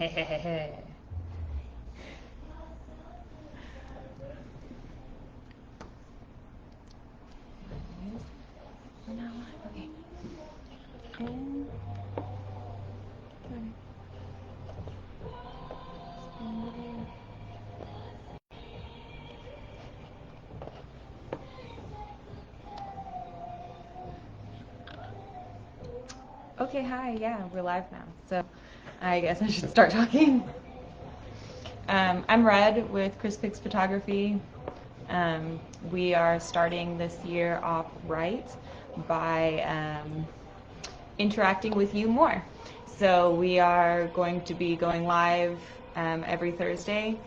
We're not live. Okay. And okay, hi, yeah, we're live now. So I guess I should start talking. I'm Red with Spicks Photography. We are starting this year off right by interacting with you more. So we are going to be going live every Thursday.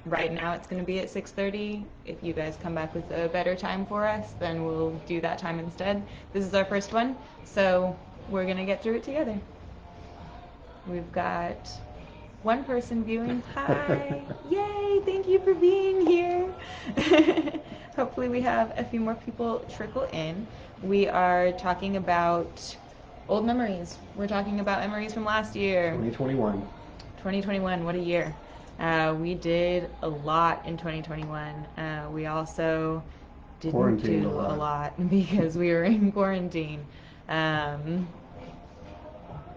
Right now it's going to be at 6:30. If you guys come back with a better time for us, then we'll do that time instead. This is our first one, so we're going to get through it together. We've got one person viewing. Hi! Yay! Thank you for being here. Hopefully we have a few more people trickle in. We are talking about old memories. We're talking about memories from last year. 2021. 2021, what a year. We did a lot in 2021. We also didn't do a lot because we were in quarantine.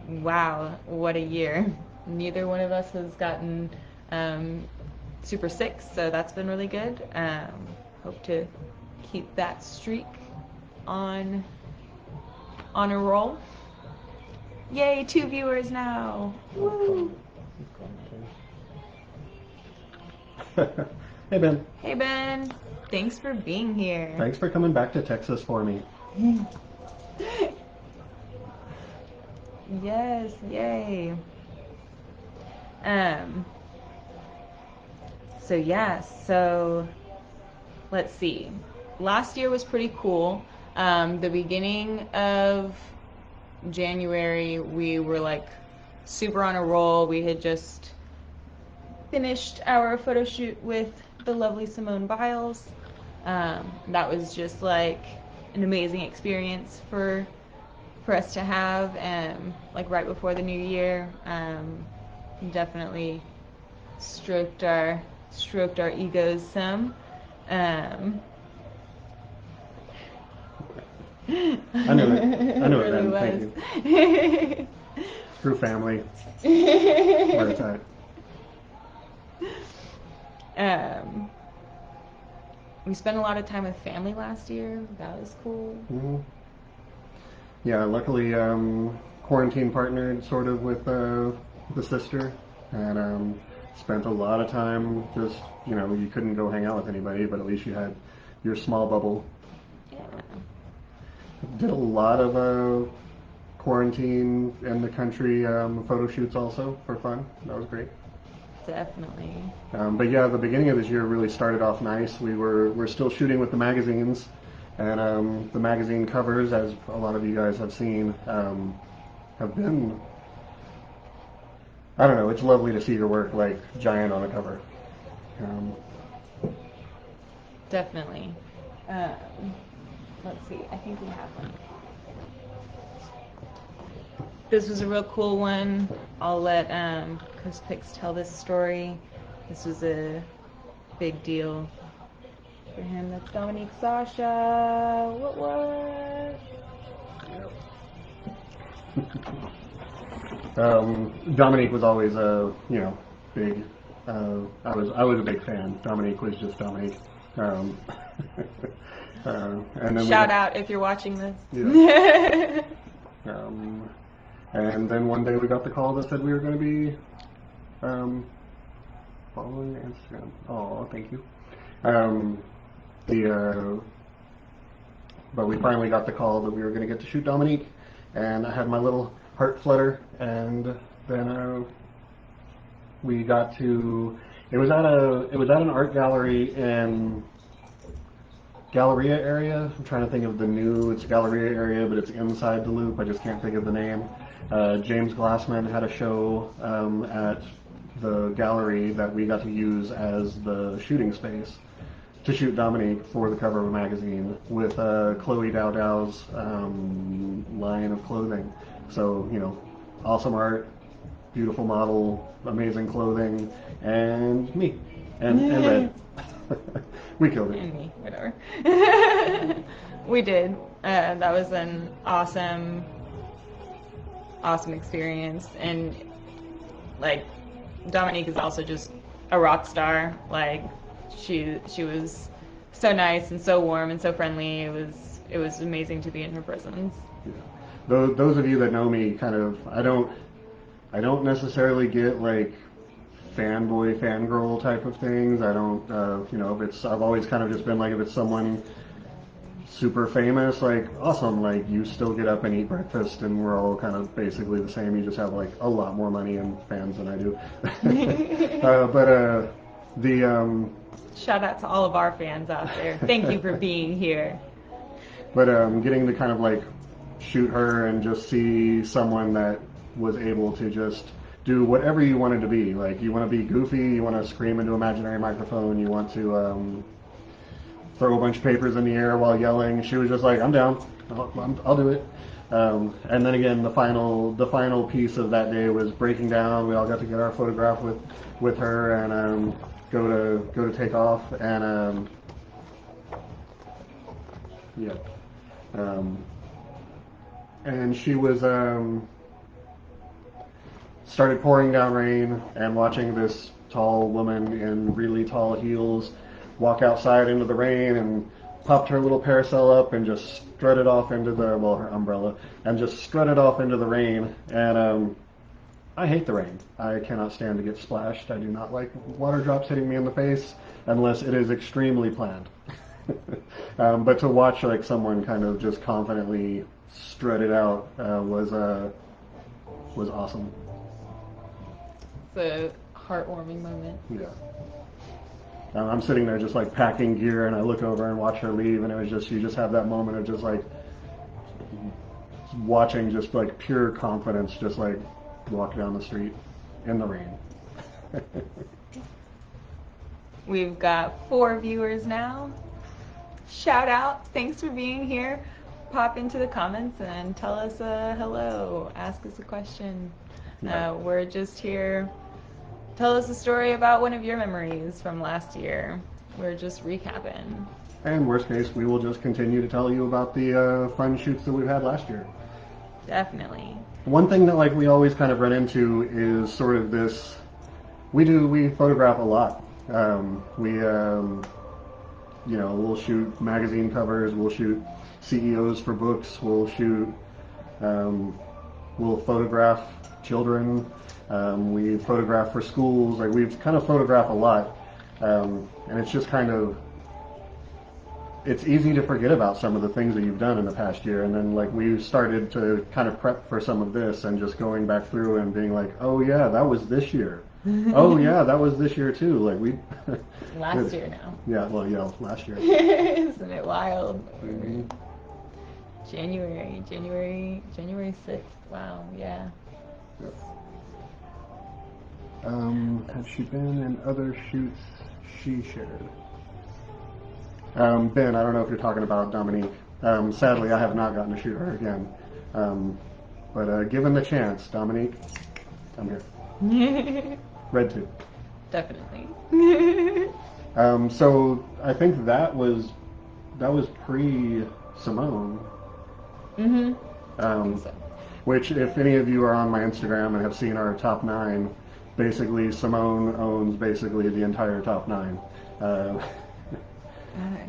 Wow, what a year. Neither one of us has gotten super sick, so that's been really good. Hope to keep that streak on a roll. Yay, 2 viewers now. Woo! Hey, Ben. Hey, Ben. Thanks for being here. Thanks for coming back to Texas for me. Yes, yay. So let's see. Last year was pretty cool. The beginning of January, we were like super on a roll. We had just finished our photo shoot with the lovely Simone Biles. That was just like an amazing experience for us to have, like right before the new year. Definitely stroked our egos some. I knew it. I knew it really then. Thank you. True family. Where it's at. We spent a lot of time with family last year. That was cool. Mm-hmm. Yeah, luckily quarantine partnered sort of with the sister, and spent a lot of time just, you couldn't go hang out with anybody, but at least you had your small bubble. Yeah. Did a lot of quarantine in the country photo shoots also for fun. That was great. Definitely. But yeah, the beginning of this year really started off nice. We're still shooting with the magazines, and the magazine covers, as a lot of you guys have seen, have been, I don't know, it's lovely to see your work like giant on a cover. Definitely. Let's see, I think we have one. This was a real cool one. I'll let Spicks tell this story. This was a big deal for him. That's Dominique Sasha. What? Dominique was always a big. I was a big fan. Dominique was just Dominique. And then shout out if you're watching this. Yeah. And then one day we got the call that said we were going to be following Instagram. Oh, thank you. But we finally got the call that we were going to get to shoot Dominique, and I had my little heart flutter, and then we got to. It was at an art gallery in Galleria area. I'm trying to think of it's Galleria area, but it's inside the loop. I just can't think of the name. James Glassman had a show at the gallery that we got to use as the shooting space to shoot Dominique for the cover of a magazine with Chloe Dowdow's line of clothing. So, awesome art, beautiful model, amazing clothing, and me, and Red. We killed it. And me, whatever. We did. That was an awesome experience, and like Dominique is also just a rock star. Like she was so nice and so warm and so friendly. It was amazing to be in her presence. Yeah. Those of you that know me, kind of, I don't necessarily get like fanboy, fangirl type of things. I don't, I've always kind of just been like, if it's someone super famous, like, awesome, like, you still get up and eat breakfast, and we're all kind of basically the same. You just have like a lot more money and fans than I do. Shout out to all of our fans out there. Thank you for being here. But getting to kind of like shoot her and just see someone that was able to just do whatever you wanted to be. Like, you want to be goofy, you want to scream into imaginary microphone, you want to throw a bunch of papers in the air while yelling. She was just like, I'm down, I'll do it. And then again, the final piece of that day was breaking down. We all got to get our photograph with her and go to take off, and yeah. And she was started pouring down rain, and watching this tall woman in really tall heels walk outside into the rain and popped her little parasol up and just strutted off into her umbrella, and just strutted off into the rain. And I hate the rain. I cannot stand to get splashed. I do not like water drops hitting me in the face unless it is extremely planned. But to watch like someone kind of just confidently strut it out was awesome. It's a heartwarming moment. Yeah. I'm sitting there just like packing gear, and I look over and watch her leave, and it was just, you just have that moment of just like watching just like pure confidence just like walk down the street in the rain. We've got 4 viewers now. Shout out, thanks for being here. Pop into the comments and tell us hello, ask us a question. Yeah. We're just here. Tell us a story about one of your memories from last year. We're just recapping. And worst case, we will just continue to tell you about the fun shoots that we've had last year. Definitely. One thing that like we always kind of run into is sort of this. We photograph a lot. We'll shoot magazine covers. We'll shoot CEOs for books. We'll photograph children. We photograph for schools. Like, we've kind of photographed a lot, and it's just kind of, it's easy to forget about some of the things that you've done in the past year. And then like we started to kind of prep for some of this, and just going back through and being like, oh yeah, that was this year. Oh yeah, that was this year too. Like we last year now. Yeah, well, yeah, last year. Isn't it wild? Mm-hmm. January 6th. Wow, yeah. Yep. Has she been in other shoots she shared? Ben, I don't know if you're talking about Dominique. Sadly, I have not gotten to shoot her again. But given the chance, Dominique, come here. Red 2. Definitely. So I think that was pre-Simone. Mm-hmm. I think so. Which, if any of you are on my Instagram and have seen our top 9, basically Simone owns basically the entire top 9.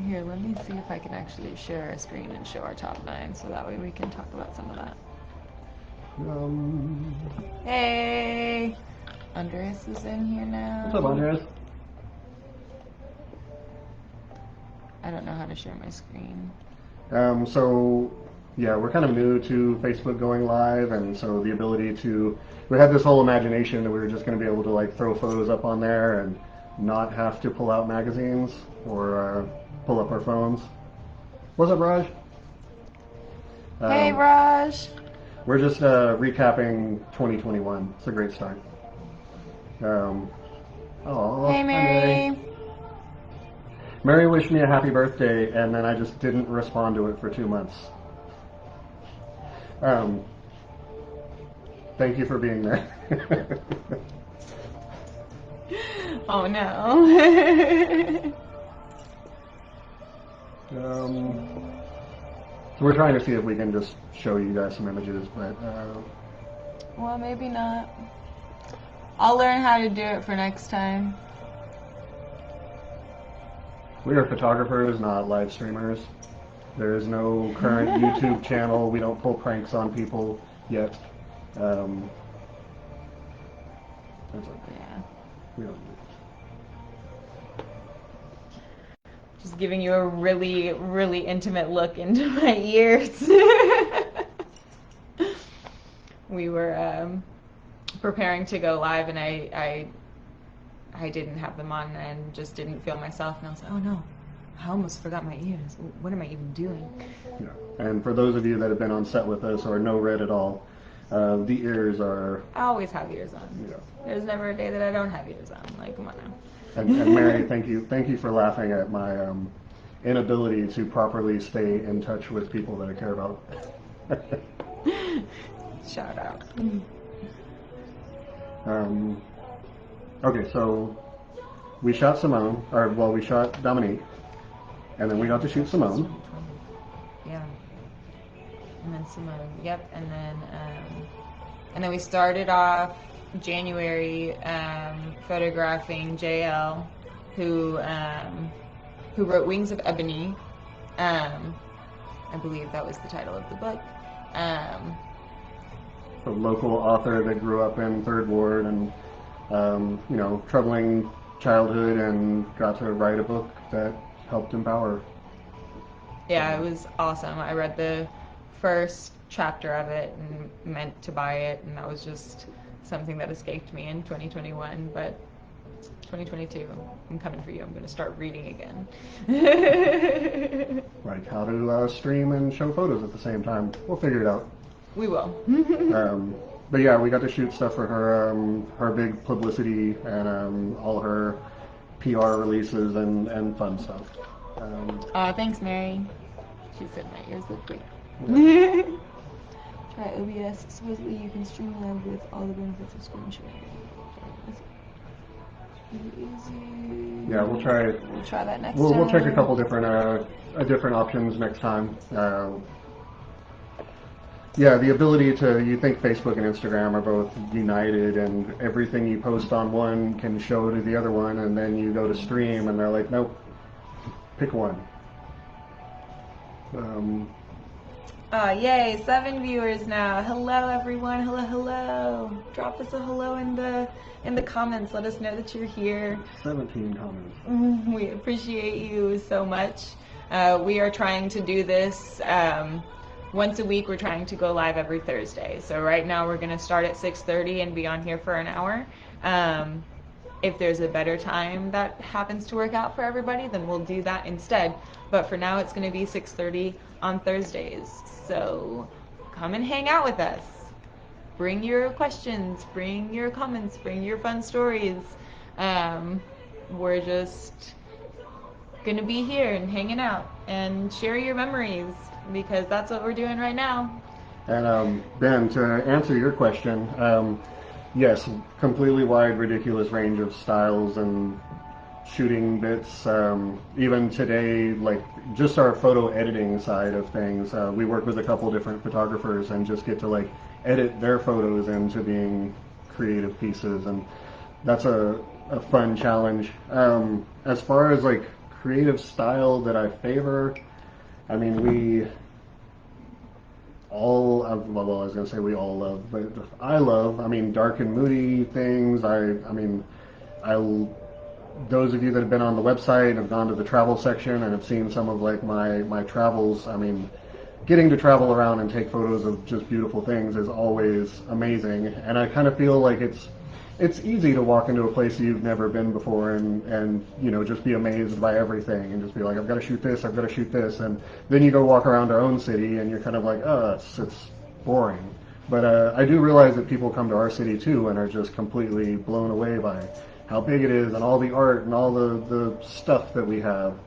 Here, let me see if I can actually share our screen and show our top 9, so that way we can talk about some of that. Hey! Andres is in here now. What's up, Andres? I don't know how to share my screen. So, yeah, we're kind of new to Facebook going live, and so the ability to, we had this whole imagination that we were just going to be able to like throw photos up on there and not have to pull out magazines or pull up our phones. What's up, Raj? Hey, Raj! We're just recapping 2021. It's a great start. Hey, Mary! Mary wished me a happy birthday, and then I just didn't respond to it for 2 months. thank you for being there. Oh no. So we're trying to see if we can just show you guys some images, but Well, maybe not. I'll learn how to do it for next time. we are photographers, not live streamers. There is no current YouTube channel. We don't pull pranks on people yet. That's okay. Yeah. We don't do Just giving you a really, really intimate look into my ears. We were preparing to go live, and I didn't have them on and just didn't feel myself, and I was like, oh no, I almost forgot my ears. What am I even doing? Yeah. And for those of you that have been on set with us or know Red at all, the ears are... I always have ears on. Yeah. There's never a day that I don't have ears on. Like, come on now. And Mary, thank you for laughing at my inability to properly stay in touch with people that I care about. Shout out. Okay, so we shot Simone, or well, we shot Dominique, and then we got to shoot Simone. Yeah. And then Simone. Yep. And then we started off January photographing JL, who wrote Wings of Ebony. I believe that was the title of the book. A local author that grew up in Third Ward and troubling childhood, and got to write a book that helped empower. Yeah, it was awesome. I read the first chapter of it and meant to buy it, and that was just something that escaped me in 2021, but 2022, I'm coming for you. I'm going to start reading again. Like how to stream and show photos at the same time. We'll figure it out. We will. But yeah, we got to shoot stuff for her, her big publicity and all her PR releases and fun stuff. Thanks, Mary. She said my ears look great. Yeah. Try OBS. Supposedly you can stream live with all the benefits of screen sharing. Easy. Yeah, we'll try. We'll try that next time. We'll check a couple different options next time. Yeah, the ability to, you think Facebook and Instagram are both united and everything you post on one can show to the other one, and then you go to stream and they're like, nope, pick one. Yay, 7 viewers now. Hello everyone, hello. Drop us a hello in the comments. Let us know that you're here. 17 comments. We appreciate you so much. We are trying to do this once a week. We're trying to go live every Thursday. So right now we're going to start at 6:30 and be on here for an hour. If there's a better time that happens to work out for everybody, then we'll do that instead. But for now, it's going to be 6:30 on Thursdays. So come and hang out with us. Bring your questions, bring your comments, bring your fun stories. We're just going to be here and hanging out and share your memories, because that's what we're doing right now. And Ben, to answer your question, yes, completely wide, ridiculous range of styles and shooting bits. Even today, like just our photo editing side of things, we work with a couple different photographers and just get to like edit their photos into being creative pieces, and that's a fun challenge. As far as like creative style that I favor, I mean, we all, well, I was going to say we all love, but I love, I mean, dark and moody things. Those of you that have been on the website, have gone to the travel section and have seen some of like my travels, I mean, getting to travel around and take photos of just beautiful things is always amazing. And I kind of feel like it's easy to walk into a place you've never been before and just be amazed by everything and just be like, I've got to shoot this, I've got to shoot this. And then you go walk around our own city and you're kind of like, oh, it's boring. But I do realize that people come to our city too and are just completely blown away by how big it is and all the art and all the stuff that we have.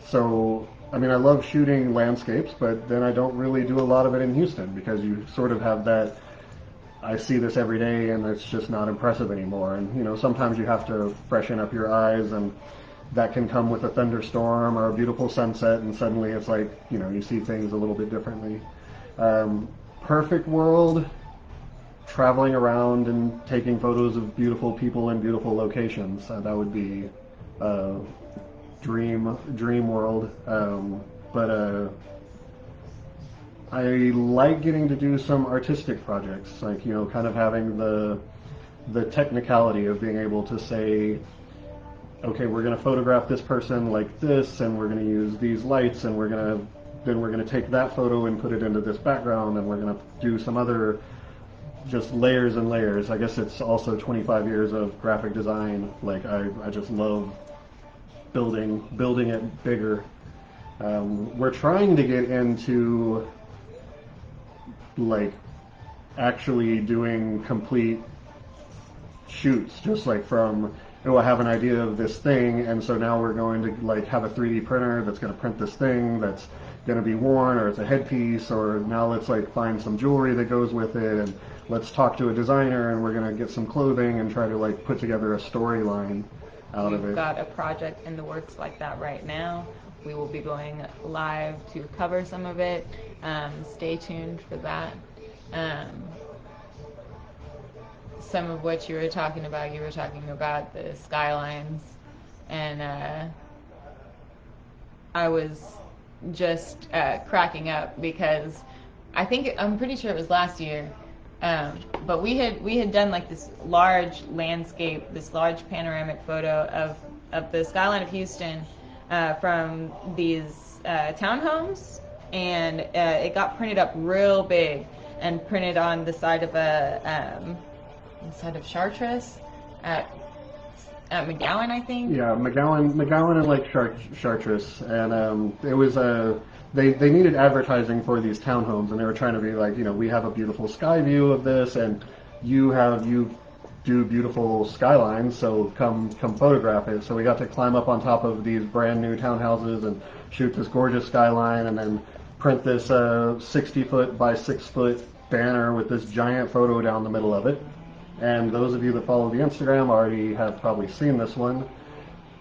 So, I mean, I love shooting landscapes, but then I don't really do a lot of it in Houston because you sort of have that I see this every day and it's just not impressive anymore. And, you know, sometimes you have to freshen up your eyes, and that can come with a thunderstorm or a beautiful sunset, and suddenly it's like, you know, you see things a little bit differently. Perfect world, traveling around and taking photos of beautiful people in beautiful locations. That would be dream world. But I like getting to do some artistic projects, like, you know, kind of having the technicality of being able to say, okay, we're going to photograph this person like this, and we're going to use these lights, and we're going to take that photo and put it into this background, and we're going to do some other just layers and layers. I guess it's also 25 years of graphic design. Like, I just love building it bigger. We're trying to get into like actually doing complete shoots, just like from, oh, I have an idea of this thing, and so now we're going to like have a 3D printer that's going to print this thing that's going to be worn, or it's a headpiece, or now let's like find some jewelry that goes with it, and let's talk to a designer, and we're going to get some clothing and try to like put together a storyline out of it. We've got a project in the works like that right now. We will be going live to cover some of it. Stay tuned for that. Some of what you were talking about the skylines, and I was just cracking up because I'm pretty sure it was last year, but we had done like this large landscape, this large panoramic photo of the skyline of Houston from these townhomes, and it got printed up real big and printed on the side of Chartres at McGowan, I think. Yeah, McGowan and Lake Chartres, and it was they needed advertising for these townhomes, and they were trying to be like, you know, we have a beautiful sky view of this, and you do beautiful skylines, so come photograph it. So we got to climb up on top of these brand new townhouses and shoot this gorgeous skyline, and then print this 60-foot by 6-foot banner with this giant photo down the middle of it. And those of you that follow the Instagram already have probably seen this one.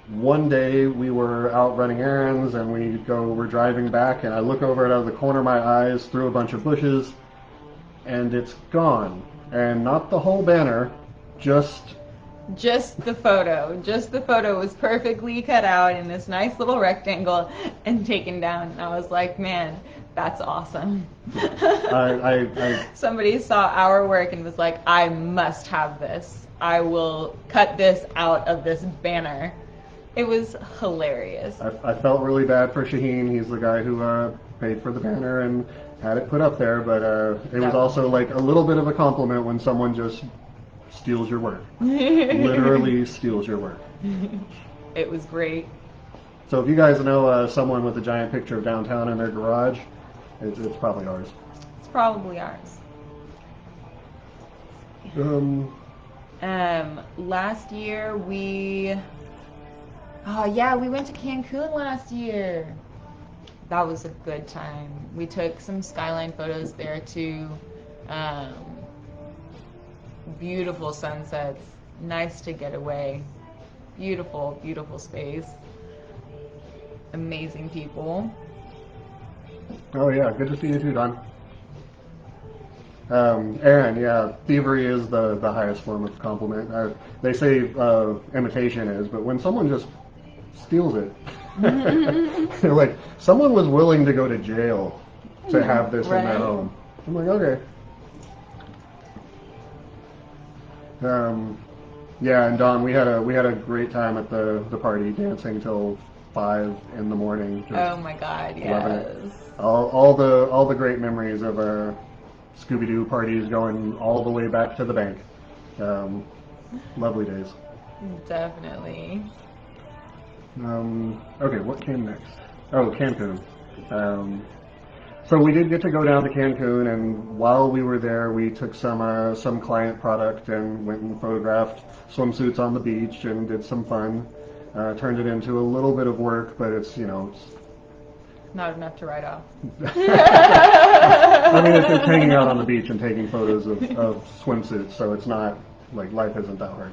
One day we were out running errands, and we're driving back, and I look over it out of the corner of my eyes through a bunch of bushes, and it's gone. And not the whole banner, just the photo. Just the photo was perfectly cut out in this nice little rectangle and taken down. And I was like, man, that's awesome. Somebody saw our work and was like, I must have this. I will cut this out of this banner. It was hilarious. I felt really bad for Shaheen. He's the guy who paid for the banner and had it put up there, but it was also like a little bit of a compliment when someone just steals your work. Literally steals your work. It was great. So if you guys know someone with a giant picture of downtown in their garage, it's probably ours. It's probably ours. Last year we went to Cancun last year. That was a good time. We took some skyline photos there too. Beautiful sunsets, nice to get away. Beautiful, beautiful space. Amazing people. Oh yeah, good to see you too, Don. Aaron, yeah, thievery is the highest form of compliment. They say imitation is, but when someone just steals it, they're like, someone was willing to go to jail to have this in their home. I'm like, okay. Yeah, and Don, we had a great time at the party, dancing till 5 in the morning. Oh my God, yes. All the great memories of Scooby-Doo parties going all the way back to the bank. Lovely days. Definitely. Okay, what came next? Oh, Cancun. So we did get to go down to Cancun, and while we were there, we took some client product and went and photographed swimsuits on the beach and did some fun. Turned it into a little bit of work, but it's not enough to write off. I mean, it's hanging out on the beach and taking photos of swimsuits, so it's not, like, life isn't that hard.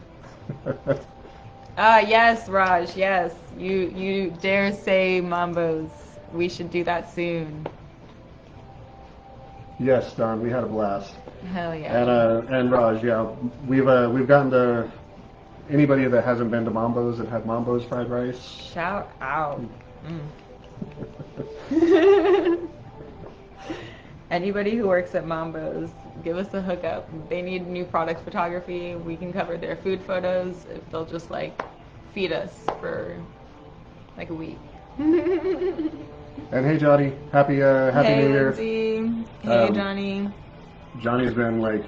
Yes, Raj, yes. You dare say Mambos. We should do that soon. Yes, Don, we had a blast. Hell yeah. And Raj, yeah, we've gotten to anybody that hasn't been to Mambo's and had Mambo's fried rice. Shout out. Anybody who works at Mambo's, give us a hookup. They need new product photography. We can cover their food photos if they'll just like feed us for like a week. And hey, Johnny, happy New Year. Lindsay. Hey, Johnny. Johnny's been like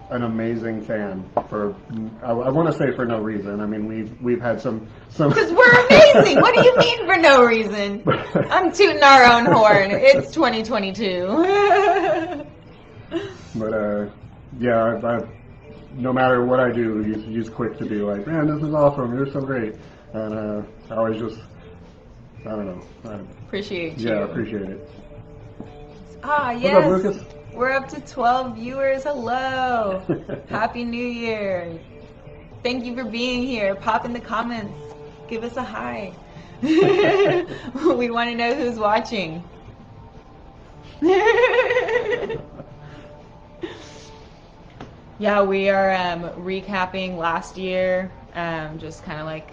an amazing fan for, I want to say for no reason. I mean, we've had some. Because we're amazing. What do you mean for no reason? I'm tooting our own horn. It's 2022. But yeah, no matter what I do, he's quick to be like, man, this is awesome. You're so great. And I always just, I don't know. Appreciate you. Yeah, appreciate it. Ah, yes. What's up, Lucas? We're up to 12 viewers. Hello. Happy New Year. Thank you for being here. Pop in the comments. Give us a hi. We want to know who's watching. Yeah, we are recapping last year, just kind of like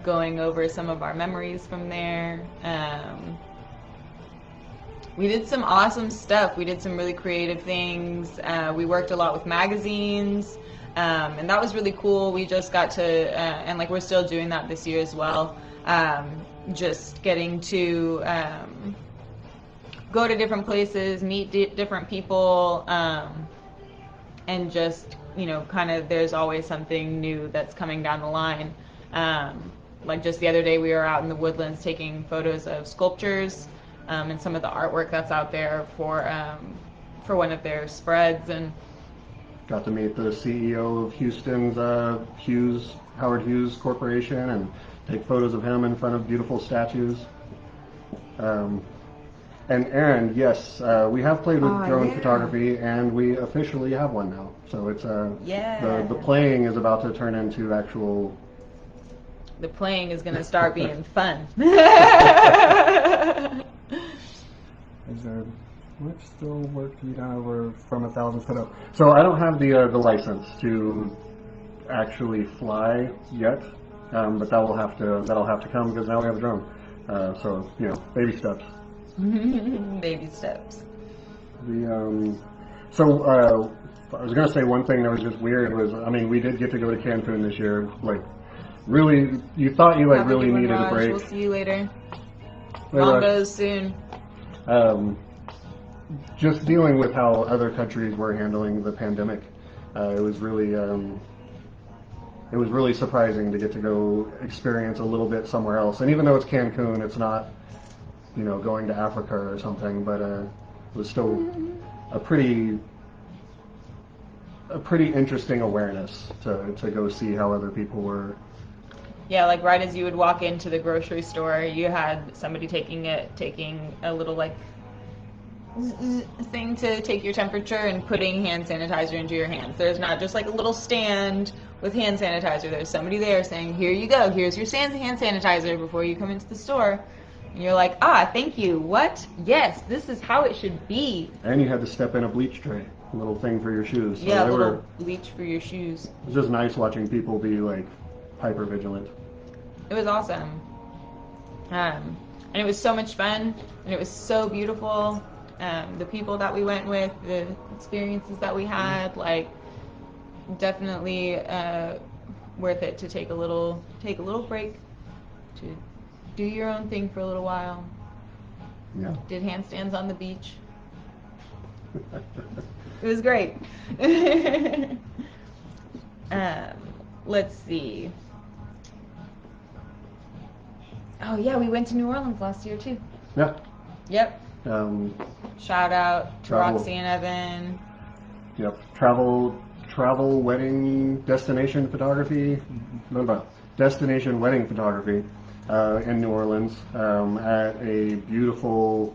going over some of our memories from there. We did some awesome stuff. We did some really creative things. We worked a lot with magazines, and that was really cool. We just got to, and like we're still doing that this year as well, just getting to go to different places, meet different people, and just, you know, kind of there's always something new that's coming down the line. Like just the other day we were out in the woodlands taking photos of sculptures and some of the artwork that's out there for one of their spreads, and got to meet the CEO of Houston's Howard Hughes Corporation and take photos of him in front of beautiful statues. And Aaron, yes, we have played with drone photography, and we officially have one now. So it's the playing is about to turn into actual. The playing is going to start being fun. Is there much still work to be done over from 1,000 foot up? So I don't have the license to actually fly yet, but that'll have to come because now we have a drone. So you know, baby steps. Baby steps. So I was gonna say one thing that was just weird was, I mean, we did get to go to Cancun this year. Like, really, you thought you like really needed a break. We'll see you later. Mambos soon. Just dealing with how other countries were handling the pandemic, it was really surprising to get to go experience a little bit somewhere else. And even though it's Cancun, it's not, you know, going to Africa or something, but it was still a pretty interesting awareness to go see how other people were. Yeah, like right as you would walk into the grocery store, you had somebody taking a little like thing to take your temperature and putting hand sanitizer into your hands. There's not just like a little stand with hand sanitizer. There's somebody there saying, here you go, here's your hand sanitizer before you come into the store. And you're like, thank you. What? Yes, this is how it should be. And you had to step in a bleach tray, a little thing for your shoes. So yeah, a little bleach for your shoes. It was just nice watching people be like hyper vigilant. It was awesome. And it was so much fun, and it was so beautiful. The people that we went with, the experiences that we had, like, definitely worth it to take a little break, to do your own thing for a little while. Yeah. Did handstands on the beach. It was great. Let's see. Oh yeah, we went to New Orleans last year too. Yeah. Yep. Shout out to travel. Roxy and Evan. Yep. Travel wedding destination photography. Destination wedding photography in New Orleans at a beautiful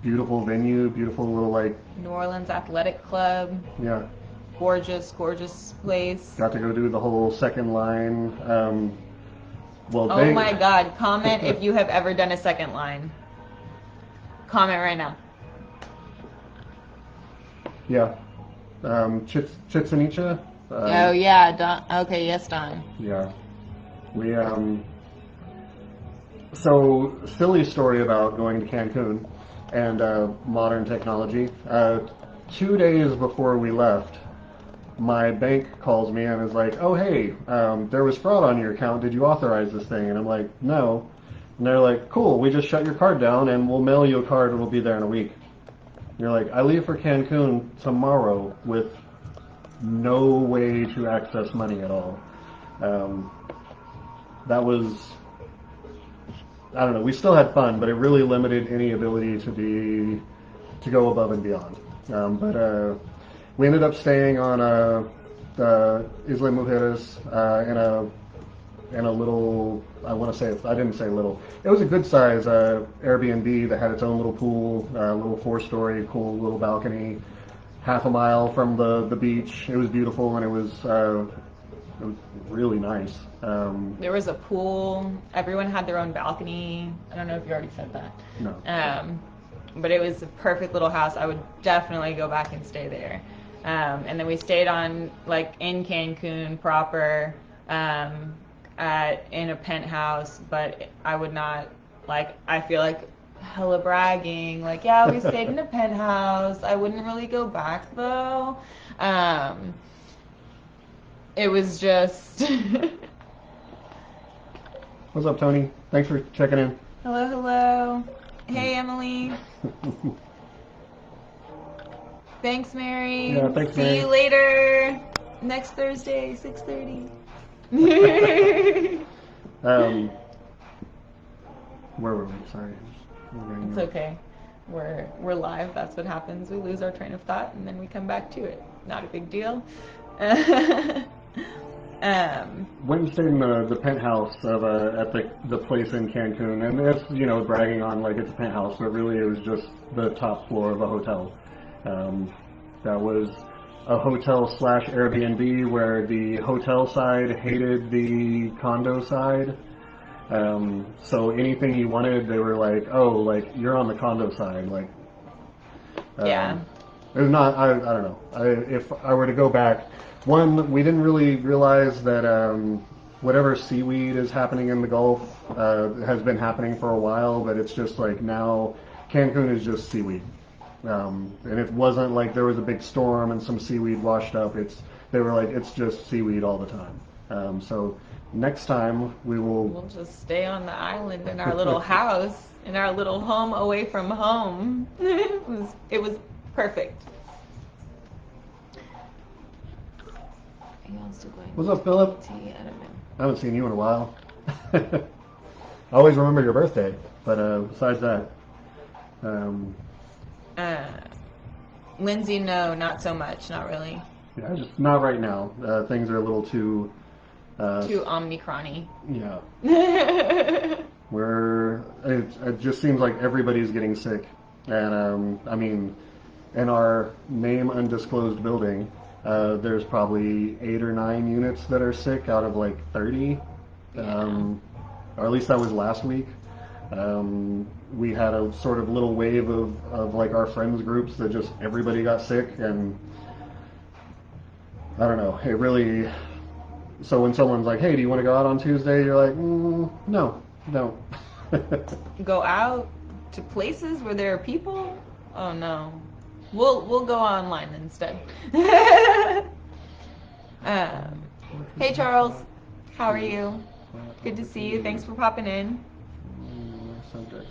beautiful venue, beautiful little like, New Orleans Athletic Club. yeah. Gorgeous, gorgeous place. Got to go do the whole second line. Well, Oh my God, comment if you have ever done a second line. Comment right now. Yeah. Chichen. Oh yeah, Don. Okay, yes, Don. Yeah. We, so, silly story about going to Cancun and modern technology. 2 days before we left, my bank calls me and is like, oh, hey, there was fraud on your account. Did you authorize this thing? And I'm like, no. And they're like, cool, we just shut your card down and we'll mail you a card and we'll be there in a week. And you're like, I leave for Cancun tomorrow with no way to access money at all. That was, I don't know, we still had fun, but it really limited any ability to go above and beyond. But we ended up staying on Isla Mujeres in a little, I want to say, I didn't say little. It was a good size Airbnb that had its own little pool, little 4-story, cool little balcony, half a mile from the beach. It was beautiful and it was really nice. There was a pool. Everyone had their own balcony. I don't know if you already said that. No. But it was a perfect little house. I would definitely go back and stay there. And then we stayed on, like, in Cancun proper, in a penthouse, but I would not, like, I feel like hella bragging, like, yeah, we stayed in a penthouse. I wouldn't really go back, though. It was just... What's up, Tony? Thanks for checking in. Hello, hello. Hey, Emily. Thanks, Mary. Yeah, thanks, Mary. See you later. Next Thursday, 6:30. Where were we? Sorry. It's okay. We're live. That's what happens. We lose our train of thought and then we come back to it. Not a big deal. Went and stayed in the penthouse of at the place in Cancun, and it's, you know, bragging on like it's a penthouse, but really it was just the top floor of a hotel. That was a hotel / Airbnb where the hotel side hated the condo side. So anything you wanted, they were like, oh, like you're on the condo side, like. Yeah. It was not. I don't know. If I were to go back. One, we didn't really realize that whatever seaweed is happening in the Gulf has been happening for a while, but it's just like now Cancun is just seaweed. And it wasn't like there was a big storm and some seaweed washed up. They were like, it's just seaweed all the time. So next time we'll just stay on the island in our little house, in our little home away from home. It was perfect. What's up, Philip? I haven't seen you in a while. I always remember your birthday, but besides that. Lindsay, no, not so much, not really. Yeah, just not right now. Things are a little too... too Omicron-y. Yeah. It just seems like everybody's getting sick. And, I mean, in our name undisclosed building... there's probably 8 or 9 units that are sick out of like 30, or at least that was last week. We had a sort of little wave of like our friends groups that just everybody got sick, and I don't know, it really, so when someone's like, hey, do you want to go out on Tuesday? You're like, no, don't. Go out to places where there are people? Oh no. We'll go online instead. Hey Charles, how are you? Good to see you. Thanks for popping in.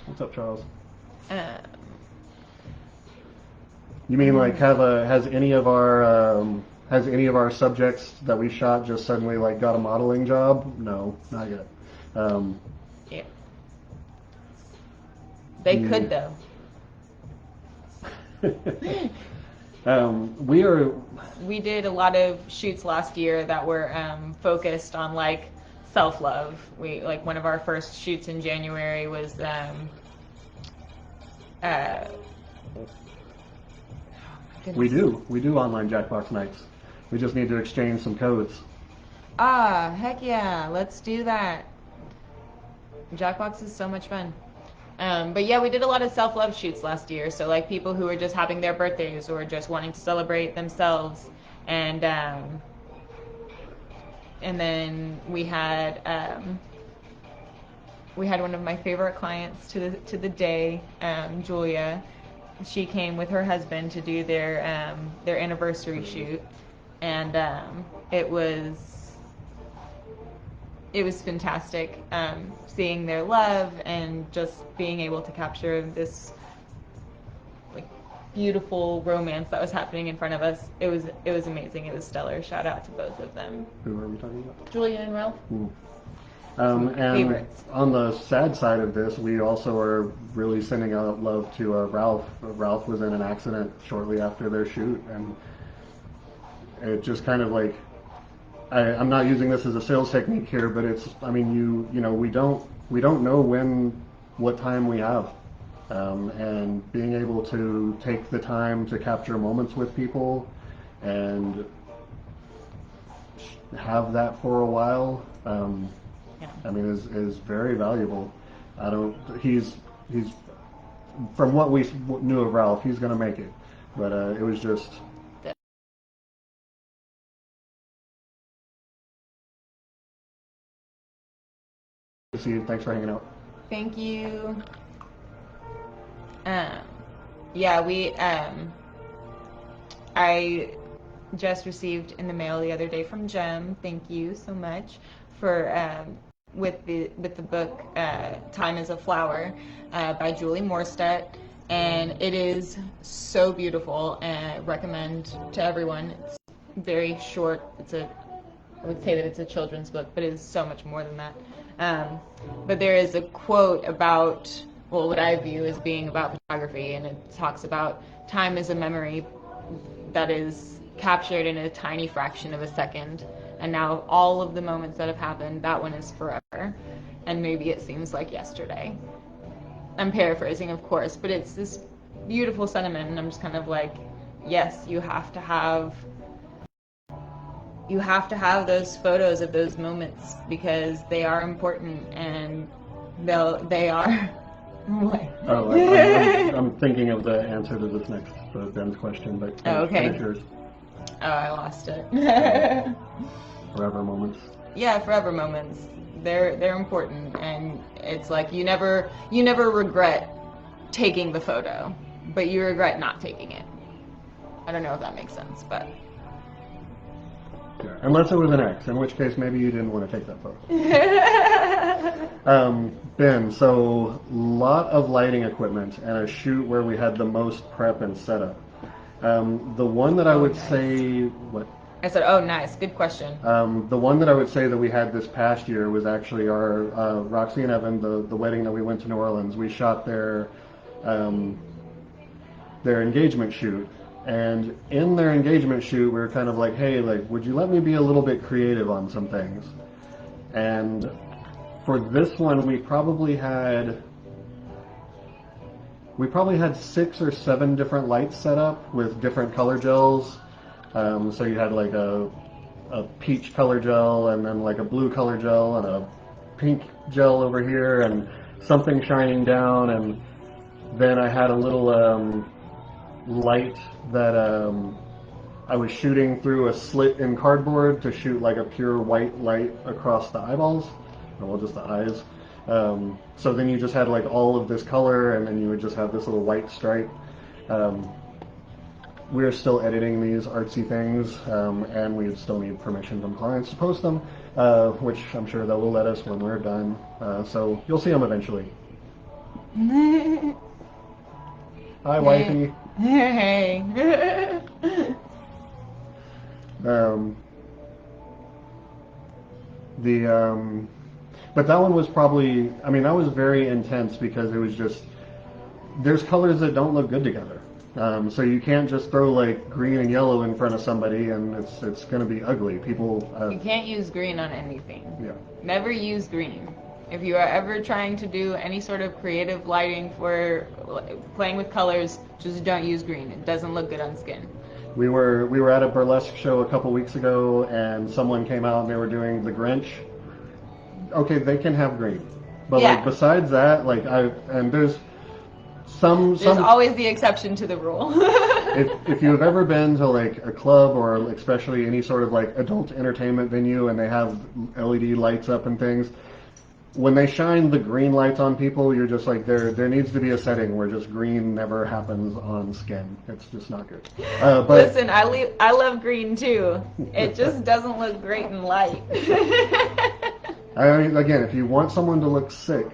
What's up, Charles? You mean like has any of our subjects that we shot just suddenly like got a modeling job? No, not yet. Yeah. They could though. We did a lot of shoots last year that were focused on like self-love. We like one of our first shoots in January was We do. We do online Jackbox nights. We just need to exchange some codes. Ah, heck yeah, let's do that. Jackbox is so much fun. But yeah, we did a lot of self-love shoots last year. So like people who were just having their birthdays or just wanting to celebrate themselves, and then we had one of my favorite clients to the day, Julia. She came with her husband to do their anniversary shoot, and it was fantastic, seeing their love and just being able to capture this like beautiful romance that was happening in front of us. It was amazing. It was stellar. Shout out to both of them. Who are we talking about? Julia and Ralph. And Favorites. on the sad side of this, we also are really sending out love to Ralph. Ralph was in an accident shortly after their shoot, and it just kind of like, I'm not using this as a sales technique here, but it's, I mean, you know, we don't know what time we have, and being able to take the time to capture moments with people and have that for a while. Yeah. I mean, is very valuable. He's from what we knew of Ralph, he's going to make it. But it was just. Good to see you. Thanks for hanging out. Thank you. Yeah, I just received in the mail the other day from Jem. Thank you so much for with the book Time is a Flower by Julie Morstedt, and it is so beautiful and I recommend to everyone. It's very short. I would say that it's a children's book, but it is so much more than that. But there is a quote about, well, what I view as being about photography, and it talks about time is a memory that is captured in a tiny fraction of a second. And now all of the moments that have happened, that one is forever. And maybe it seems like yesterday. I'm paraphrasing, of course, but it's this beautiful sentiment, and I'm just kind of like, yes, you have to have those photos of those moments because they are important, and they are. What? Oh, I'm thinking of the answer to this next Ben's question, but okay. Finish yours. Oh, I lost it. Forever moments. Yeah, forever moments. They're important, and it's like you never regret taking the photo, but you regret not taking it. I don't know if that makes sense, but. Yeah. Unless it was an X, in which case maybe you didn't want to take that photo. Ben, so lot of lighting equipment and a shoot where we had the most prep and setup. The one that I would say, what? I said, oh, nice, good question. The one that I would say that we had this past year was actually our Roxy and Evan, the wedding that we went to New Orleans. We shot their engagement shoot. And in their engagement shoot, we were kind of like, hey, like, would you let me be a little bit creative on some things? And for this one, we probably had 6 or 7 different lights set up with different color gels. So you had like a peach color gel, and then like a blue color gel, and a pink gel over here, and something shining down, and then I had a little light that I was shooting through a slit in cardboard to shoot like a pure white light across the eyeballs, or well, just the eyes. So then you just had like all of this color, and then you would just have this little white stripe. We're still editing these artsy things, and we still need permission from clients to post them, which I'm sure they will let us when we're done. So you'll see them eventually. Hi, wifey. Hey. But that one was probably, I mean, that was very intense because it was just, there's colors that don't look good together. So you can't just throw like green and yellow in front of somebody and it's going to be ugly. People. You can't use green on anything. Yeah. Never use green. If you are ever trying to do any sort of creative lighting for playing with colors, Just don't use green. It doesn't look good on skin. We were at a burlesque show a couple weeks ago, and someone came out and they were doing the Grinch. Okay, they can have green, but Yeah. like besides that, like there's There's always the exception to the rule. if you have ever been to like a club or especially any sort of like adult entertainment venue and they have LED lights up and things, when they shine the green lights on people, you're just like there needs to be a setting where just green never happens on skin. It's just not good. But Listen, I love green too. It just doesn't look great in light. I mean, again, if you want someone to look sick,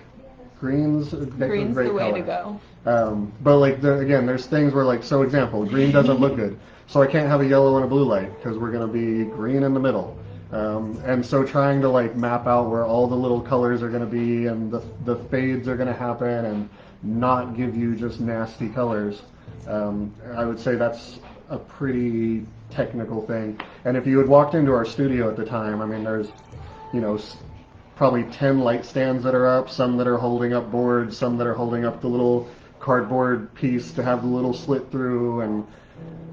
green's a Green's great the way color. to go. But like again, there's things where like, so example, green doesn't look good, so I can't have a yellow and a blue light because we're gonna be green in the middle. And so trying to like map out where all the little colors are gonna be and the fades are gonna happen and not give you just nasty colors. I would say that's a pretty technical thing. And if you had walked into our studio at the time, I mean, there's, you know, probably 10 light stands that are up, some that are holding up boards, some that are holding up the little cardboard piece to have the little slit through, and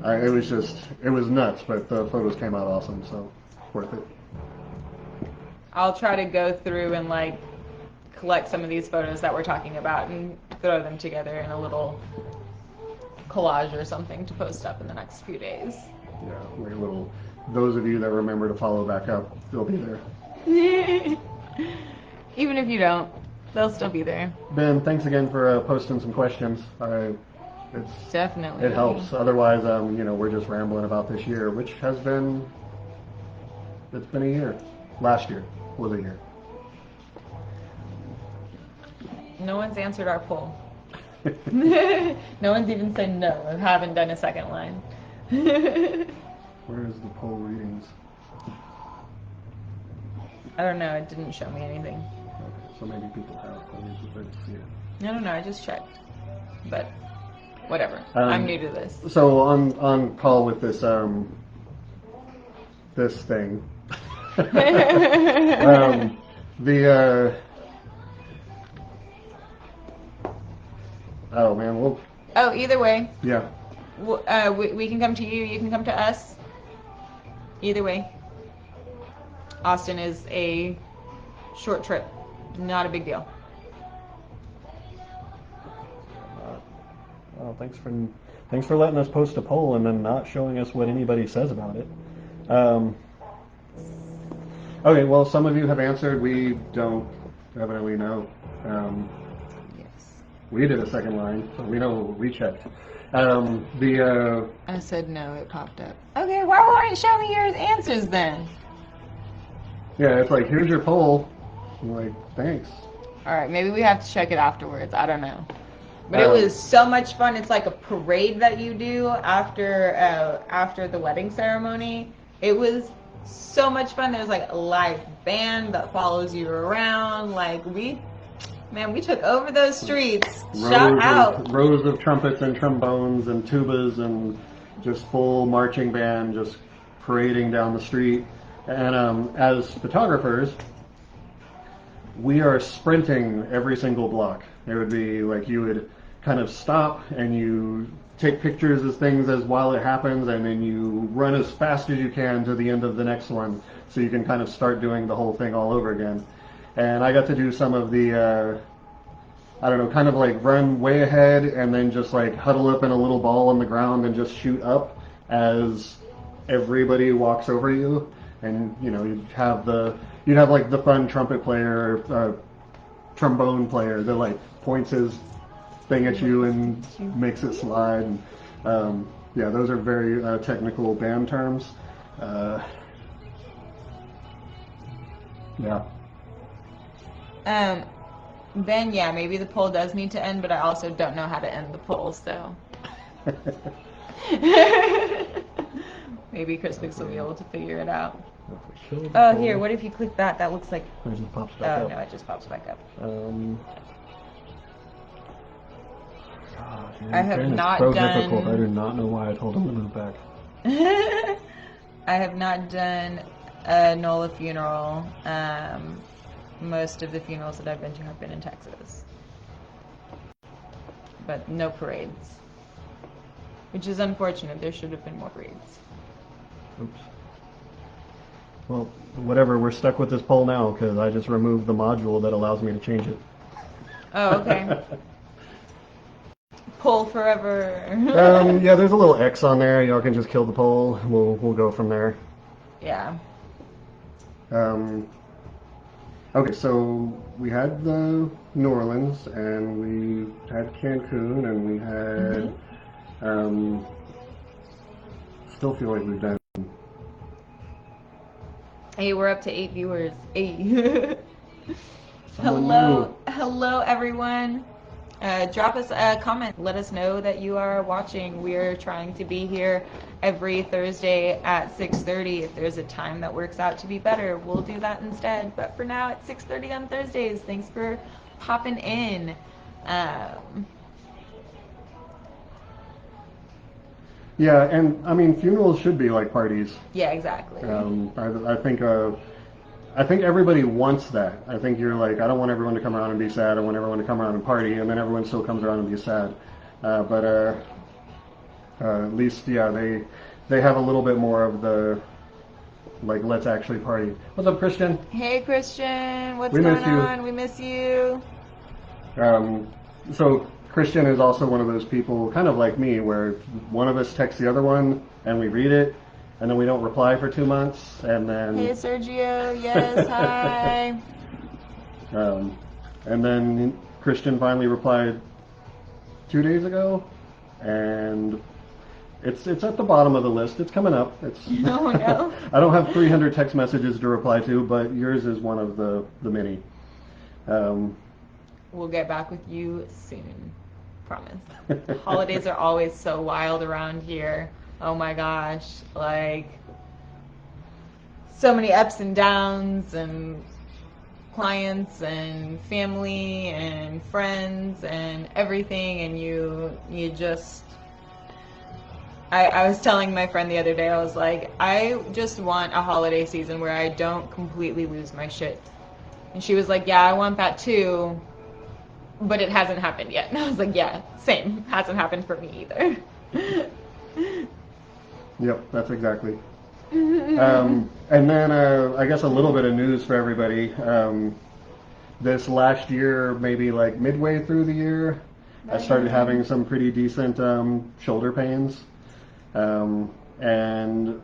it was nuts, but the photos came out awesome, so worth it. I'll try to go through and like collect some of these photos that we're talking about and throw them together in a little collage or something to post up in the next few days. Yeah, like those of you that remember to follow back up, they'll be there. Even if you don't, they'll still be there. Ben, thanks again for posting some questions. Definitely. It helps. Otherwise, you know, we're just rambling about this year, which it's been a year. Last year was a year. No one's answered our poll. No one's even said no. I haven't done a second line. Where is the poll readings? I don't know. It didn't show me anything. Okay, so maybe people have. I need to see it. I don't know. I just checked. But whatever. I'm new to this. So on call with this this thing. Oh man, well. Oh, either way. Yeah. We can come to you. You can come to us. Either way. Austin is a short trip. Not a big deal. Well, thanks for letting us post a poll and then not showing us what anybody says about it. Okay, well, some of you have answered. We don't evidently know. Yes. We did a second line, so we know what we checked. I said no. It popped up. Okay, why weren't you showing me your answers then? Yeah, it's like, here's your poll. I'm like, thanks. All right, maybe we have to check it afterwards. I don't know. But it was so much fun. It's like a parade that you do after the wedding ceremony. It was so much fun. There's like a live band that follows you around. Like we took over those streets. Shout out. Rows of trumpets and trombones and tubas and just full marching band just parading down the street. And as photographers, we are sprinting every single block. It would be like you would kind of stop and you take pictures of things as while it happens, and then you run as fast as you can to the end of the next one so you can kind of start doing the whole thing all over again. And I got to do some of the, I don't know, kind of like run way ahead and then just like huddle up in a little ball on the ground and just shoot up as everybody walks over you. And, you know, you'd have like the fun trumpet player, trombone player that like points his thing at you and makes it slide. And, yeah, those are very technical band terms. Yeah. Then yeah, maybe the poll does need to end, but I also don't know how to end the poll, so maybe Crispix will be able to figure it out. Oh, here, what if you click that? That looks like... It just pops back up. No, it just pops back up. God, I have not so done... difficult. I do not know why I told him to move back. I have not done a NOLA funeral. Most of the funerals that I've been to have been in Texas. But no parades. which is unfortunate. There should have been more braids. Oops. Well, whatever, we're stuck with this pole now because I just removed the module that allows me to change it. Oh, okay. Pull forever. Yeah, there's a little X on there. Y'all can just kill the pole. We'll go from there. Yeah. Okay, so we had the New Orleans, and we had Cancun, and we had. Still feel like we've done. Hey, we're up to 8 viewers. 8. Someone new. Hello everyone. Drop us a comment. Let us know that you are watching. We're trying to be here every Thursday at 6:30. If there's a time that works out to be better, we'll do that instead. But for now, it's 6:30 on Thursdays. Thanks for popping in. Yeah, and I mean, funerals should be like parties. Yeah, exactly. I think everybody wants that. I think you're like, I don't want everyone to come around and be sad. I want everyone to come around and party, and then everyone still comes around and be sad. But at least, yeah, they have a little bit more of the like, let's actually party. What's up, Christian? Hey, Christian. What's We going miss you. on? We miss you. So Christian is also one of those people, kind of like me, where one of us texts the other one, and we read it, and then we don't reply for 2 months, and then. Hey, Sergio. Yes, hi. And then Christian finally replied 2 days ago, and it's at the bottom of the list. It's coming up. It's. Oh no. I don't have 300 text messages to reply to, but yours is one of the many. We'll get back with you soon. Promise. Holidays are always so wild around here. Oh my gosh. Like, so many ups and downs, and clients and family and friends and everything, and you just. I was telling my friend the other day, I was like, I just want a holiday season where I don't completely lose my shit. And she was like, yeah, I want that too, but it hasn't happened yet. And I was like, yeah, same. Hasn't happened for me either. Yep, that's exactly. And then I guess a little bit of news for everybody. This last year, maybe like midway through the year, I started having some pretty decent shoulder pains, and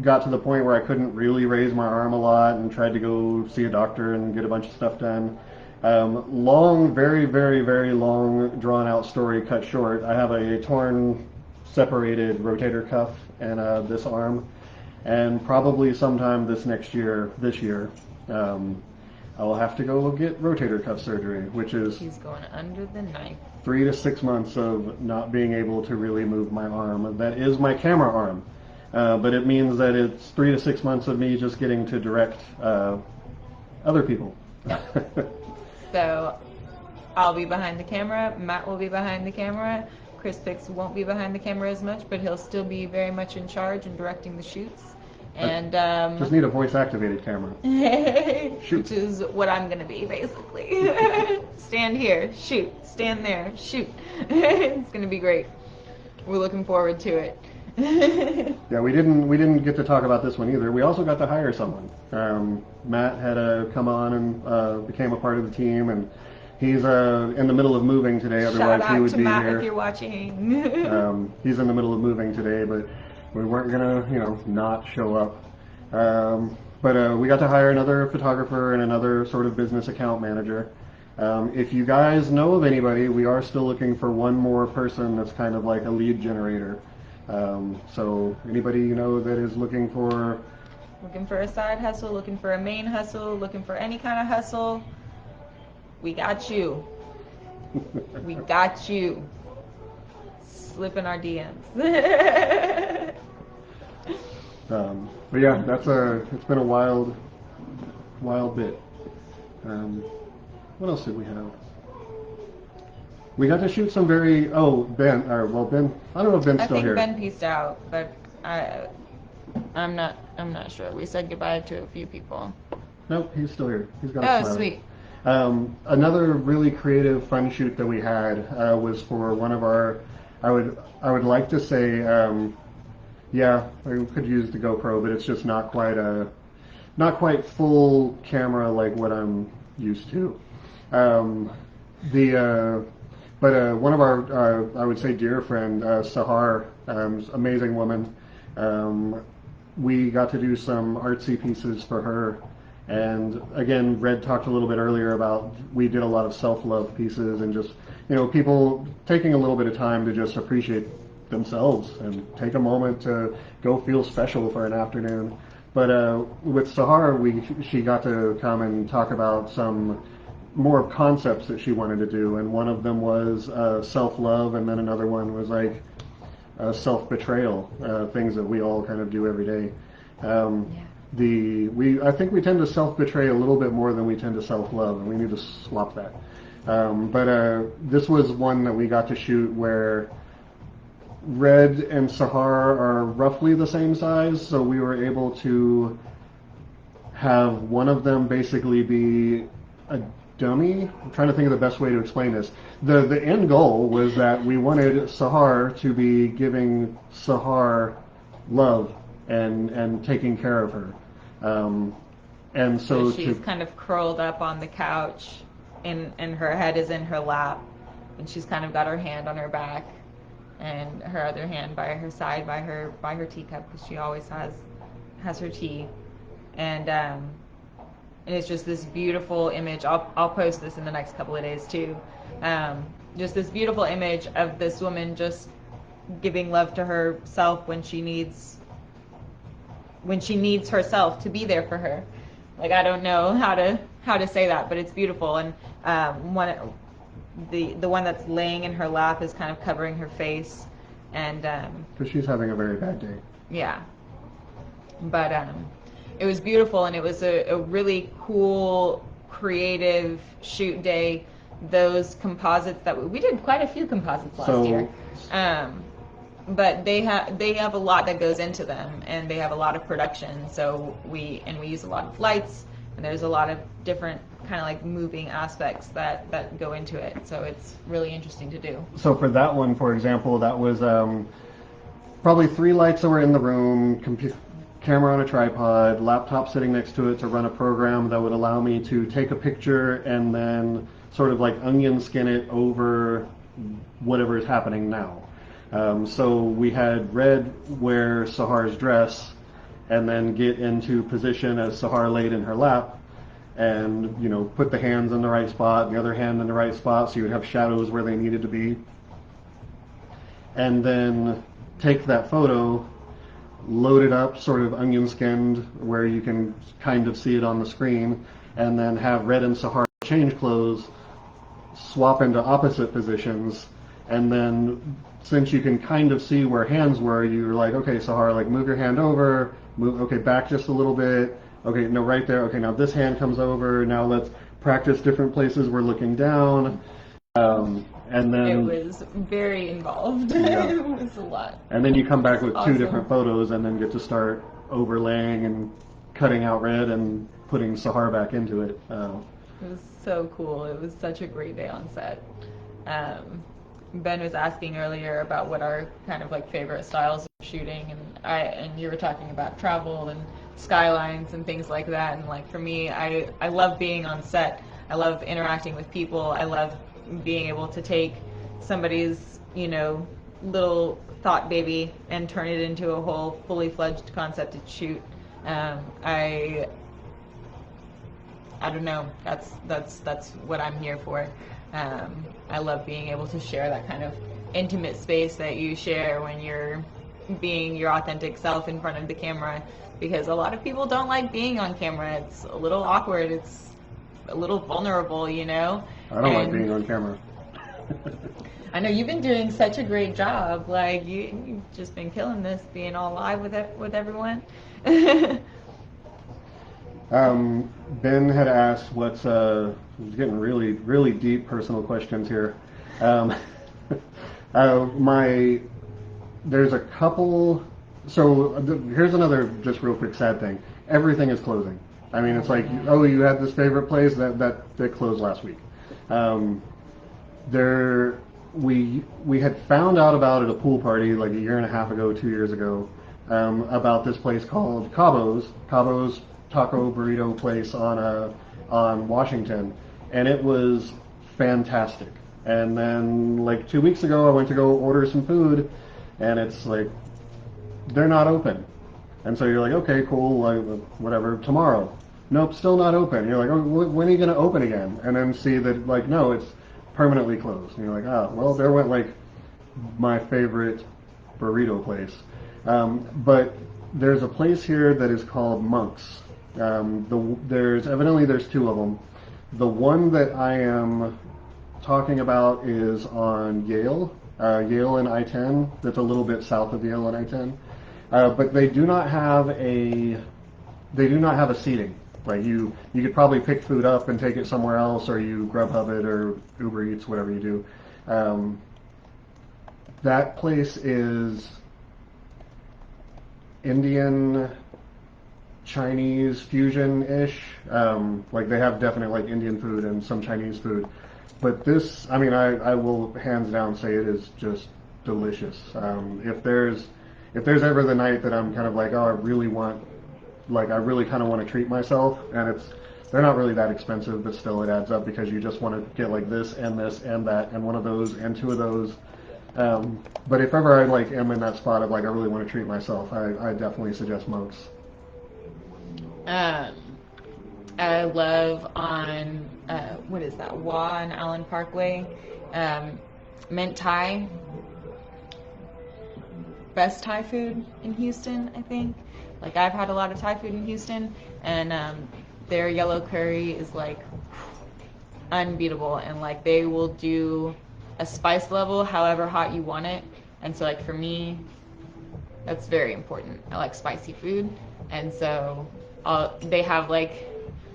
got to the point where I couldn't really raise my arm a lot, and tried to go see a doctor and get a bunch of stuff done. Long, very, very, very long, drawn-out story cut short. I have a torn, separated rotator cuff in this arm, and probably sometime this year, I will have to go get rotator cuff surgery, which is. He's going under the knife. 3 to 6 months of not being able to really move my arm. That is my camera arm, but it means that it's 3 to 6 months of me just getting to direct other people. So I'll be behind the camera, Matt will be behind the camera, Chris Spicks won't be behind the camera as much, but he'll still be very much in charge and directing the shoots. And just need a voice-activated camera. Which is what I'm gonna be, basically. Stand here, shoot. Stand there, shoot. It's gonna be great. We're looking forward to it. Yeah, we didn't get to talk about this one either. We also got to hire someone. Matt had come on and became a part of the team, and he's in the middle of moving today. Otherwise, Shout he out would to be Matt here. if you're watching. He's in the middle of moving today, but we weren't gonna, not show up. But we got to hire another photographer and another sort of business account manager. If you guys know of anybody, we are still looking for one more person that's kind of like a lead generator. So anybody you know that is looking for a side hustle, looking for a main hustle, looking for any kind of hustle, we got you. We got you. Slip in our DMs. But yeah, it's been a wild bit. What else did we have? We got to shoot some Ben, I don't know if Ben's I still think here. Ben pieced out, but I'm not sure. We said goodbye to a few people. Nope, he's still here. He's got a Oh, smile. sweet. Another really creative, fun shoot that we had was for one of our I would like to say, yeah, I could use the GoPro, but it's just not quite full camera like what I'm used to. Um, the but one of our I would say dear friend Sahar, amazing woman. Um, we got to do some artsy pieces for her. And again, Red talked a little bit earlier about we did a lot of self-love pieces and just, people taking a little bit of time to just appreciate themselves and take a moment to go feel special for an afternoon. But with Sahar, she got to come and talk about some more concepts that she wanted to do, and one of them was self-love, and then another one was like self-betrayal, things that we all kind of do every day. Yeah. I think we tend to self-betray a little bit more than we tend to self-love, and we need to swap that. But this was one that we got to shoot where Red and Sahar are roughly the same size, so we were able to have one of them basically be a dummy. I'm trying to think of the best way to explain this. The end goal was that we wanted Sahar to be giving Sahar love and taking care of her. And so she's kind of curled up on the couch, and her head is in her lap, and she's kind of got her hand on her back, and her other hand by her side, by her teacup, because she always has her tea, and it's just this beautiful image. I'll post this in the next couple of days too. Just this beautiful image of this woman just giving love to herself when she needs herself to be there for her. Like, I don't know how to say that, but it's beautiful. And the one that's laying in her lap is kind of covering her face, and because she's having a very bad day. Yeah, but it was beautiful, and it was a really cool, creative shoot day. Those composites that we did quite a few composites last year. But they have a lot that goes into them, and they have a lot of production. So we use a lot of lights, and there's a lot of different kind of like moving aspects that go into it. So it's really interesting to do. So for that one, for example, that was probably 3 lights that were in the room, camera on a tripod, laptop sitting next to it to run a program that would allow me to take a picture and then sort of like onion skin it over whatever is happening now. So we had Red wear Sahar's dress and then get into position as Sahar laid in her lap, and put the hands in the right spot, the other hand in the right spot, so you would have shadows where they needed to be. And then take that photo, load it up sort of onion skinned where you can kind of see it on the screen, and then have Red and Sahar change clothes, swap into opposite positions, and then since you can kind of see where hands were, you're like, okay, Sahar, like move your hand over, okay, back just a little bit, okay, no, right there, okay, now this hand comes over, now let's practice different places we're looking down. And then it was very involved. Yeah. It was a lot. And then you come back with awesome. 2 different photos and then get to start overlaying and cutting out Red and putting Sahar back into it. It was so cool. It was such a great day on set. Ben was asking earlier about what our kind of like favorite styles of shooting, and you were talking about travel and skylines and things like that. And like for me, I love being on set. I love interacting with people. I love being able to take somebody's little thought baby and turn it into a whole fully fledged concept to shoot. I don't know. That's what I'm here for. I love being able to share that kind of intimate space that you share when you're being your authentic self in front of the camera, because a lot of people don't like being on camera. It's a little awkward. It's a little vulnerable, I don't like being on camera. I know you've been doing such a great job. Like you've just been killing this, being all live with everyone. Ben had asked what's he's getting really, really deep personal questions here. There's a couple, so here's another just real quick sad thing. Everything is closing. I mean, it's like, oh, you had this favorite place that closed last week. we had found out about at a pool party like a year and a half ago, 2 years ago, about this place called Cabo's taco burrito place on Washington, and it was fantastic. And then like 2 weeks ago, I went to go order some food, and it's like they're not open. And so you're like, okay, cool, like whatever. Tomorrow, nope, still not open. You're like, oh, when are you gonna open again? And then see that like no, it's permanently closed. And you're like, oh, well, there went like my favorite burrito place. But there's a place here that is called Monk's. There's two of them. The one that I am talking about is on Yale and I-10. That's a little bit south of Yale and I-10. But they do not have a seating. Like you could probably pick food up and take it somewhere else, or you Grubhub it or Uber Eats, whatever you do. That place is Indian Chinese fusion-ish. Like they have definitely like Indian food and some Chinese food. But this, I mean, I will hands down say it is just delicious. If there's ever the night that I'm kind of like, oh, I really kind of want to treat myself, and they're not really that expensive, but still it adds up because you just want to get like this and that and one of those and two of those. But if ever I like am in that spot of like I really want to treat myself, I definitely suggest Monk's. I love on what is that? Wah and Allen Parkway, mint Thai. Best Thai food in Houston, I think. Like I've had a lot of Thai food in Houston, and their yellow curry is like unbeatable, and like they will do a spice level however hot you want it. And so like for me, that's very important. I like spicy food, and so they have like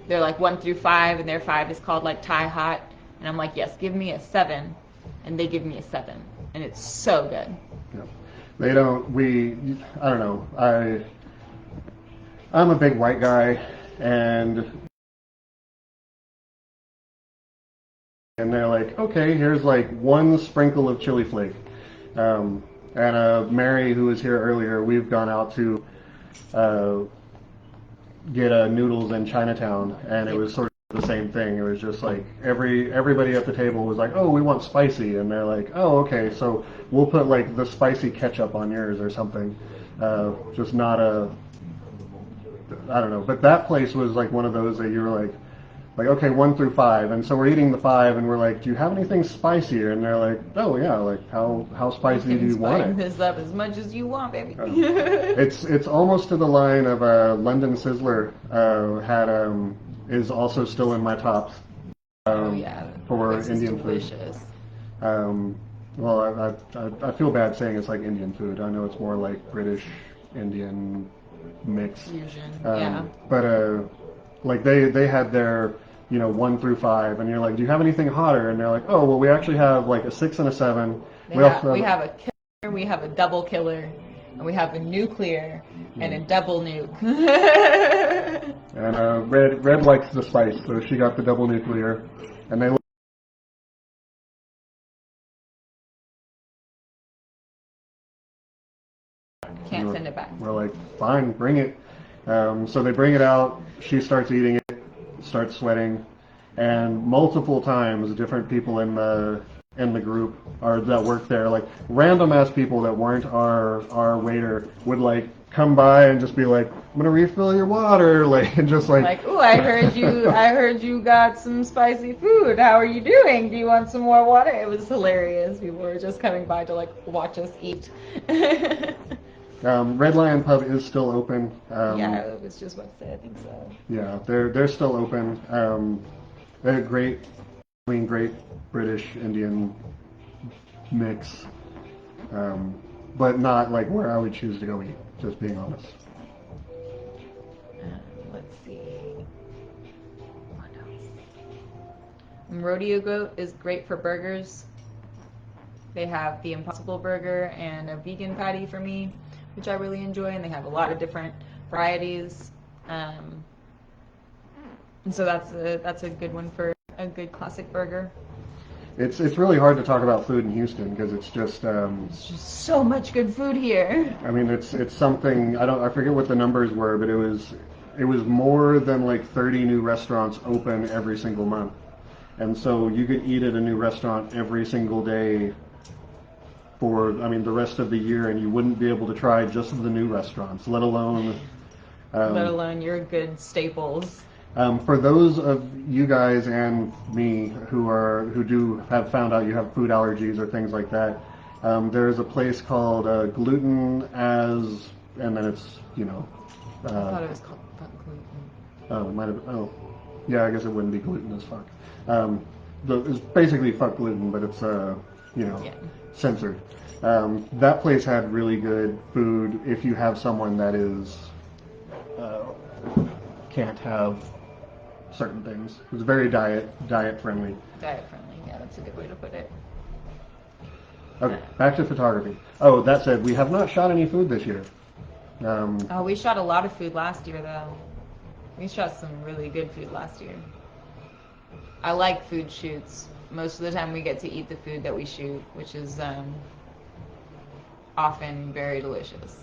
they're like 1 through 5, and their 5 is called like Thai hot, and I'm like, yes, give me a 7, and they give me a 7, and it's so good. Yeah. They don't. I don't know. I'm a big white guy, and they're like, okay, here's like one sprinkle of chili flake. And Mary, who was here earlier, we've gone out to get noodles in Chinatown, and it was sort of the same thing. It was just like everybody at the table was like, oh, we want spicy, and they're like, oh, okay, so we'll put like the spicy ketchup on yours or something. Just not I don't know. But that place was like one of those that you were like okay, 1 through 5, and so we're eating the 5, and we're like, do you have anything spicier? And they're like, oh yeah, like how spicy do you want it? This up as much as you want, baby. It's almost to the line of London Sizzler is also still in my tops. Oh yeah, for this Indian is delicious. food. Well, I feel bad saying it's like Indian food. I know it's more like British Indian mix. Fusion, yeah. But like they had their 1 through 5, and you're like, do you have anything hotter? And they're like, oh, well, we actually have like a 6 and a 7. We have a killer, we have a double killer, and we have a nuclear and a double nuke. And Red likes the spice, so she got the double nuclear, and they. Can't send it back. We're like, fine, bring it. So they bring it out. She starts eating it, starts sweating, and multiple times different people in the group that work there, like random ass people that weren't our waiter, would like come by and just be like, I'm gonna refill your water, like, and just like oh, I heard you got some spicy food. How are you doing? Do you want some more water? It was hilarious. People were just coming by to like watch us eat. Red Lion Pub is still open. Yeah, I was just about to say, I think so. Yeah, they're still open. They're great British Indian mix, but not like where I would choose to go eat. Just being honest. Let's see. What else? Rodeo Goat is great for burgers. They have the Impossible Burger and a vegan patty for me, which I really enjoy, and they have a lot of different varieties. And so that's a good one for a good classic burger. it's really hard to talk about food in Houston because it's just There's just so much good food here. I mean it's something I forget what the numbers were, but it was more than like 30 new restaurants open every single month. And so you could eat at a new restaurant every single day for, I mean, the rest of the year, and you wouldn't be able to try just the new restaurants, let alone Your good staples. for those of you guys and me who do have found out you have food allergies or things like that. There's a place called Gluten as, and then it's I thought it was called gluten. oh, it might have. Oh, yeah. I guess it wouldn't be gluten as fuck. It's basically fuck gluten, but it's Yeah. censored. That place had really good food. If you have someone that is can't have certain things, it was very diet friendly. Diet friendly, yeah, that's a good way to put it. Okay, back to photography. Oh, that said, we have not shot any food this year. We shot a lot of food last year, though. We shot some really good food last year. I like food shoots. Most of the time we get to eat the food that we shoot, which is often very delicious.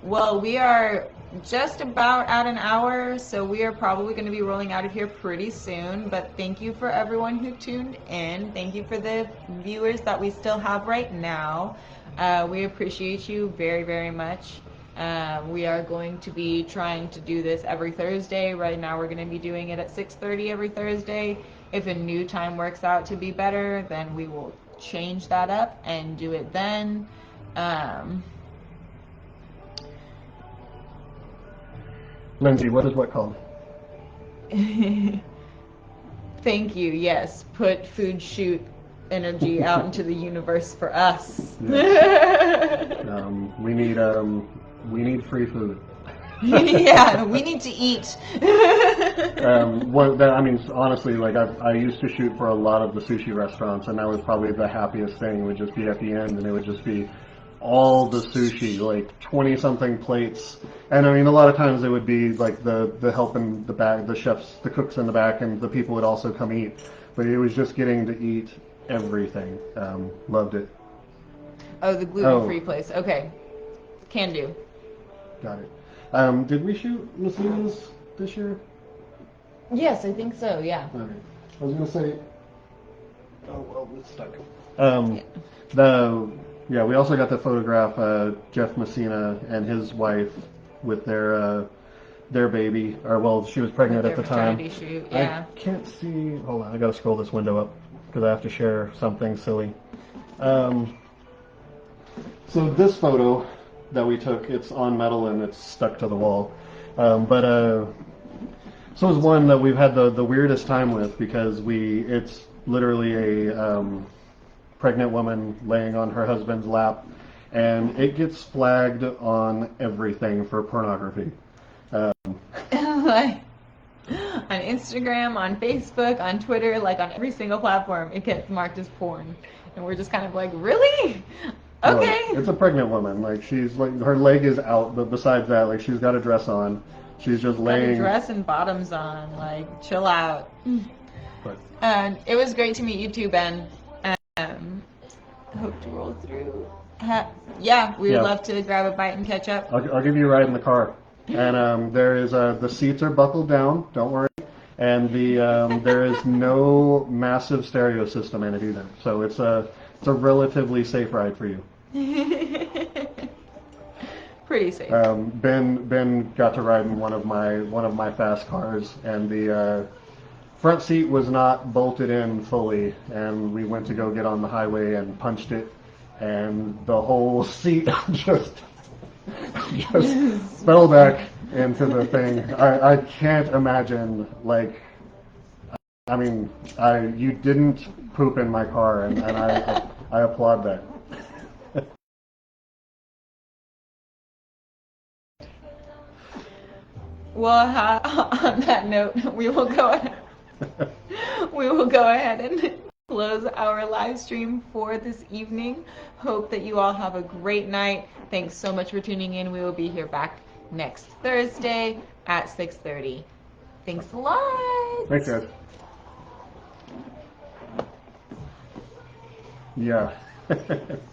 Well, we are just about at an hour, so we are probably going to be rolling out of here pretty soon. But thank you for everyone who tuned in. Thank you for the viewers that we still have right now. We appreciate you very, very much. We are going to be trying to do this every Thursday. Right now we're going to be doing it at 6:30 every Thursday. If a new time works out to be better, then we will change that up and do it then. Lindsay, what is what called? Thank you. Yes, put food shoot energy out into the universe for us. Yes. We need free food. Yeah, we need to eat. I mean, honestly, like I used to shoot for a lot of the sushi restaurants, and that was probably the happiest thing. Would just be at the end, and it would just be all the sushi, like 20 something plates. And I mean, a lot of times it would be like the help in the back, the chefs, the cooks in the back, and the people would also come eat. But it was just getting to eat everything. Loved it. Oh, the gluten-free place. Okay, can do. Got it. Did we shoot Messina's this year? Yes, I think so. Yeah. Okay. I was gonna say. Oh well, it's stuck. We also got to photograph Jeff Messina and his wife with their baby, or well, she was pregnant at the time. Shoot, yeah. I can't see. Hold on, I gotta scroll this window up because I have to share something silly. So this photo that we took, it's on metal and it's stuck to the wall. So it's one that we've had the weirdest time with because it's literally a pregnant woman laying on her husband's lap, and it gets flagged on everything for pornography. Like on Instagram, on Facebook, on Twitter, like on every single platform, it gets marked as porn, and we're just kind of like, really? Okay. No, it's a pregnant woman. Like she's like her leg is out, but besides that, like she's got a dress on. She's just laying. Got a dress and bottoms on. Like chill out. But It was great to meet you too, Ben. Hope to roll through. Yeah, we would love to grab a bite and catch up. I'll give you a ride in the car. And there is the seats are buckled down. Don't worry. And there is no massive stereo system in it either. So it's a relatively safe ride for you. Pretty safe. Ben got to ride in one of my fast cars, and the front seat was not bolted in fully, and we went to go get on the highway and punched it, and the whole seat just fell back into the thing. I can't imagine, like, I mean, you didn't poop in my car, and I applaud that. Well, on that note, we will go ahead and close our live stream for this evening. Hope that you all have a great night. Thanks so much for tuning in. We will be here back next Thursday at 6:30. Thanks a lot. Thanks, guys. Yeah.